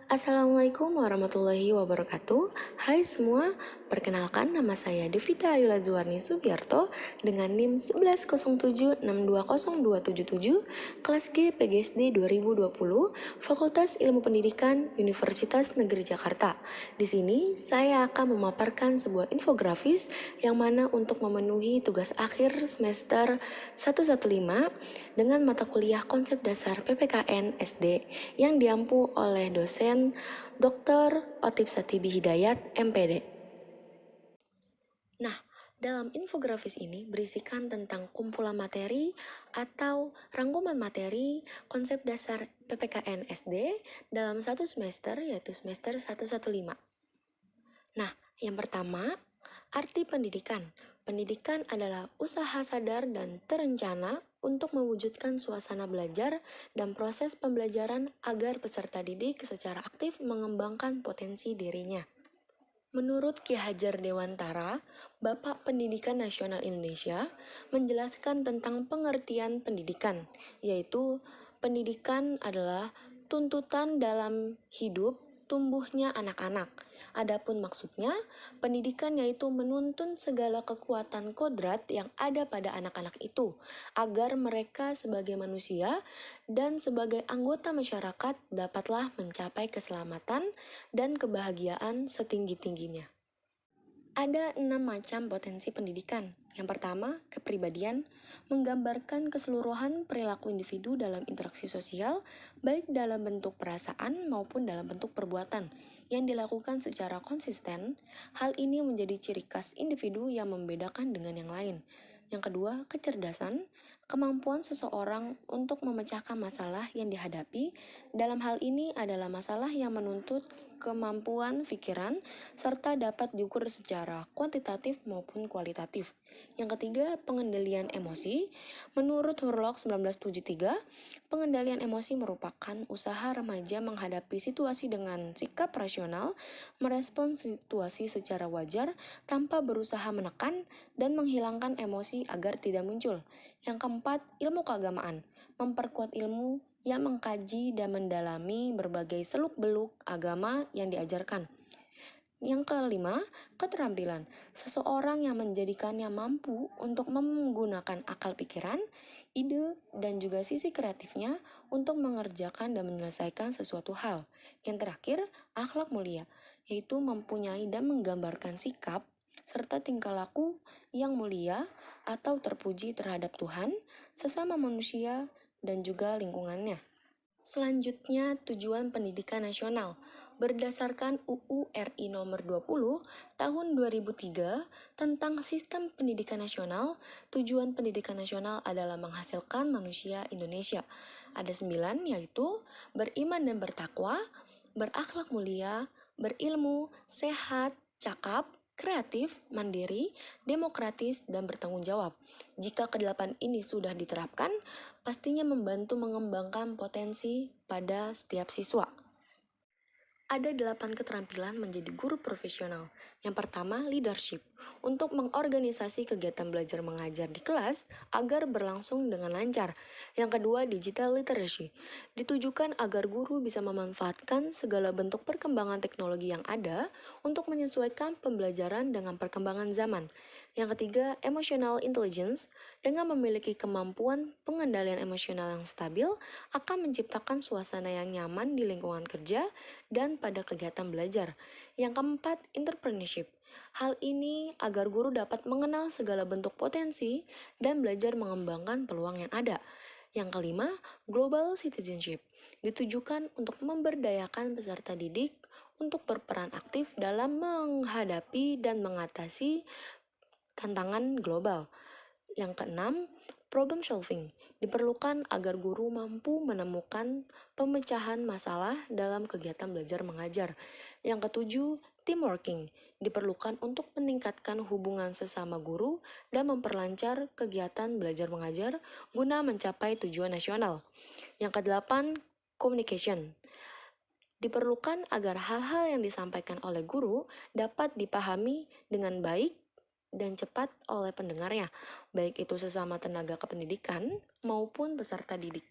Assalamualaikum warahmatullahi wabarakatuh. Hai semua, perkenalkan nama saya Devita Ayula Zuarni Subiarto dengan NIM 1107620277, kelas G PGSD 2020, Fakultas Ilmu Pendidikan Universitas Negeri Jakarta. Di sini saya akan memaparkan sebuah infografis yang mana untuk memenuhi tugas akhir semester 115 dengan mata kuliah konsep dasar PPKN SD yang diampu oleh dosen Dr. Otip Satibi Hidayat, MPD. Nah, dalam infografis ini berisikan tentang kumpulan materi atau rangkuman materi konsep dasar PPKN SD dalam satu semester, yaitu semester 115. Nah, yang pertama, arti pendidikan. Pendidikan adalah usaha sadar dan terencana untuk mewujudkan suasana belajar dan proses pembelajaran agar peserta didik secara aktif mengembangkan potensi dirinya. Menurut Ki Hajar Dewantara, Bapak Pendidikan Nasional Indonesia, menjelaskan tentang pengertian pendidikan, yaitu pendidikan adalah tuntutan dalam hidup tumbuhnya anak-anak. Adapun maksudnya, pendidikan yaitu menuntun segala kekuatan kodrat yang ada pada anak-anak itu, agar mereka sebagai manusia dan sebagai anggota masyarakat dapatlah mencapai keselamatan dan kebahagiaan setinggi-tingginya. Ada 6 macam potensi pendidikan. Yang pertama, kepribadian, menggambarkan keseluruhan perilaku individu dalam interaksi sosial, baik dalam bentuk perasaan maupun dalam bentuk perbuatan, yang dilakukan secara konsisten. Hal ini menjadi ciri khas individu yang membedakan dengan yang lain. Yang kedua, kecerdasan, kemampuan seseorang untuk memecahkan masalah yang dihadapi. Dalam hal ini adalah masalah yang menuntut kemampuan pikiran serta dapat diukur secara kuantitatif maupun kualitatif. Yang ketiga, pengendalian emosi. Menurut Hurlok 1973, pengendalian emosi merupakan usaha remaja menghadapi situasi dengan sikap rasional, merespon situasi secara wajar tanpa berusaha menekan dan menghilangkan emosi agar tidak muncul. Yang keempat, ilmu keagamaan. Memperkuat ilmu yang mengkaji dan mendalami berbagai seluk-beluk agama yang diajarkan. Yang kelima, keterampilan. Seseorang yang menjadikannya mampu untuk menggunakan akal pikiran, ide, dan juga sisi kreatifnya untuk mengerjakan dan menyelesaikan sesuatu hal. Yang terakhir, akhlak mulia, yaitu mempunyai dan menggambarkan sikap serta tingkah laku yang mulia atau terpuji terhadap Tuhan, sesama manusia, dan juga lingkungannya. Selanjutnya, tujuan pendidikan nasional. Berdasarkan UU RI nomor 20 tahun 2003 tentang sistem pendidikan nasional, tujuan pendidikan nasional adalah menghasilkan manusia Indonesia. Ada 9, yaitu beriman dan bertakwa, berakhlak mulia, berilmu, sehat, cakap, kreatif, mandiri, demokratis, dan bertanggung jawab. Jika kedelapan ini sudah diterapkan, pastinya membantu mengembangkan potensi pada setiap siswa. Ada 8 keterampilan menjadi guru profesional. Yang pertama, leadership. Untuk mengorganisasi kegiatan belajar mengajar di kelas agar berlangsung dengan lancar. Yang kedua, digital literacy. Ditujukan agar guru bisa memanfaatkan segala bentuk perkembangan teknologi yang ada untuk menyesuaikan pembelajaran dengan perkembangan zaman. Yang ketiga, emotional intelligence. Dengan memiliki kemampuan pengendalian emosional yang stabil, akan menciptakan suasana yang nyaman di lingkungan kerja dan pada kegiatan belajar. Yang keempat, entrepreneurship. Hal ini agar guru dapat mengenal segala bentuk potensi dan belajar mengembangkan peluang yang ada. Yang kelima, global citizenship. Ditujukan untuk memberdayakan peserta didik untuk berperan aktif dalam menghadapi dan mengatasi tantangan global. Yang keenam, problem solving. Diperlukan agar guru mampu menemukan pemecahan masalah dalam kegiatan belajar mengajar. Yang ketujuh, teamworking. Diperlukan untuk meningkatkan hubungan sesama guru dan memperlancar kegiatan belajar mengajar guna mencapai tujuan nasional. Yang kedelapan, communication. Diperlukan agar hal-hal yang disampaikan oleh guru dapat dipahami dengan baik dan cepat oleh pendengarnya, baik itu sesama tenaga kependidikan maupun peserta didik.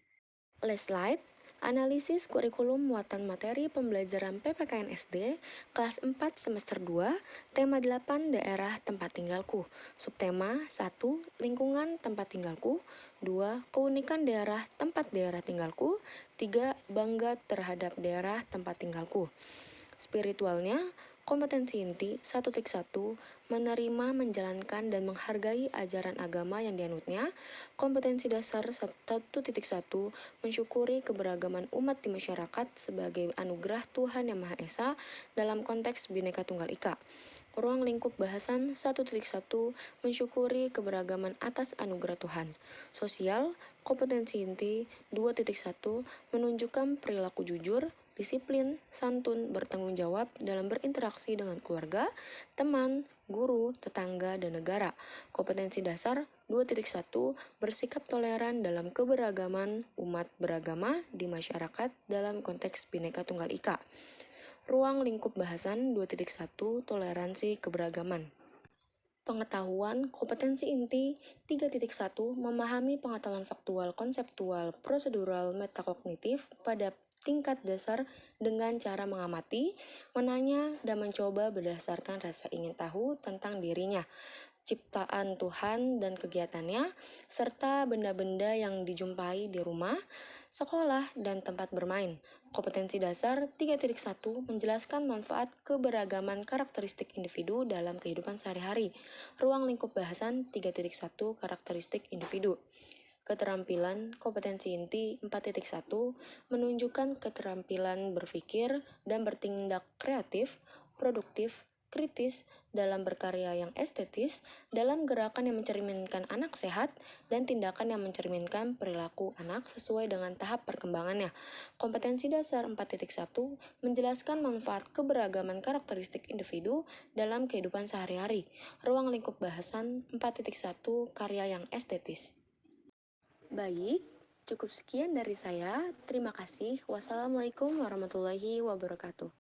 Last slide. Analisis kurikulum muatan materi pembelajaran PPKN SD kelas 4 semester 2, tema 8 daerah tempat tinggalku. Subtema 1 lingkungan tempat tinggalku, 2 keunikan daerah tempat daerah tinggalku, 3 bangga terhadap daerah tempat tinggalku. Spiritualnya, kompetensi inti 1.1 menerima, menjalankan, dan menghargai ajaran agama yang dianutnya. Kompetensi dasar 1.1 mensyukuri keberagaman umat di masyarakat sebagai anugerah Tuhan Yang Maha Esa dalam konteks Bhinneka Tunggal Ika. Ruang lingkup bahasan 1.1 mensyukuri keberagaman atas anugerah Tuhan. Sosial, kompetensi inti 2.1 menunjukkan perilaku jujur, disiplin, santun, bertanggung jawab dalam berinteraksi dengan keluarga, teman, guru, tetangga, dan negara. Kompetensi dasar 2.1 bersikap toleran dalam keberagaman umat beragama di masyarakat dalam konteks Bhinneka Tunggal Ika. Ruang lingkup bahasan 2.1 toleransi keberagaman. Pengetahuan kompetensi inti 3.1 memahami pengetahuan faktual, konseptual, prosedural, metakognitif pada tingkat dasar dengan cara mengamati, menanya, dan mencoba berdasarkan rasa ingin tahu tentang dirinya, ciptaan Tuhan dan kegiatannya, serta benda-benda yang dijumpai di rumah, sekolah, dan tempat bermain. Kompetensi dasar 3.1 menjelaskan manfaat keberagaman karakteristik individu dalam kehidupan sehari-hari. Ruang lingkup bahasan 3.1 karakteristik individu. Keterampilan kompetensi inti 4.1 menunjukkan keterampilan berpikir dan bertindak kreatif, produktif, kritis, dalam berkarya yang estetis, dalam gerakan yang mencerminkan anak sehat, dan tindakan yang mencerminkan perilaku anak sesuai dengan tahap perkembangannya. Kompetensi dasar 4.1 menjelaskan manfaat keberagaman karakteristik individu dalam kehidupan sehari-hari. Ruang lingkup bahasan 4.1 karya yang estetis. Baik, cukup sekian dari saya. Terima kasih. Wassalamualaikum warahmatullahi wabarakatuh.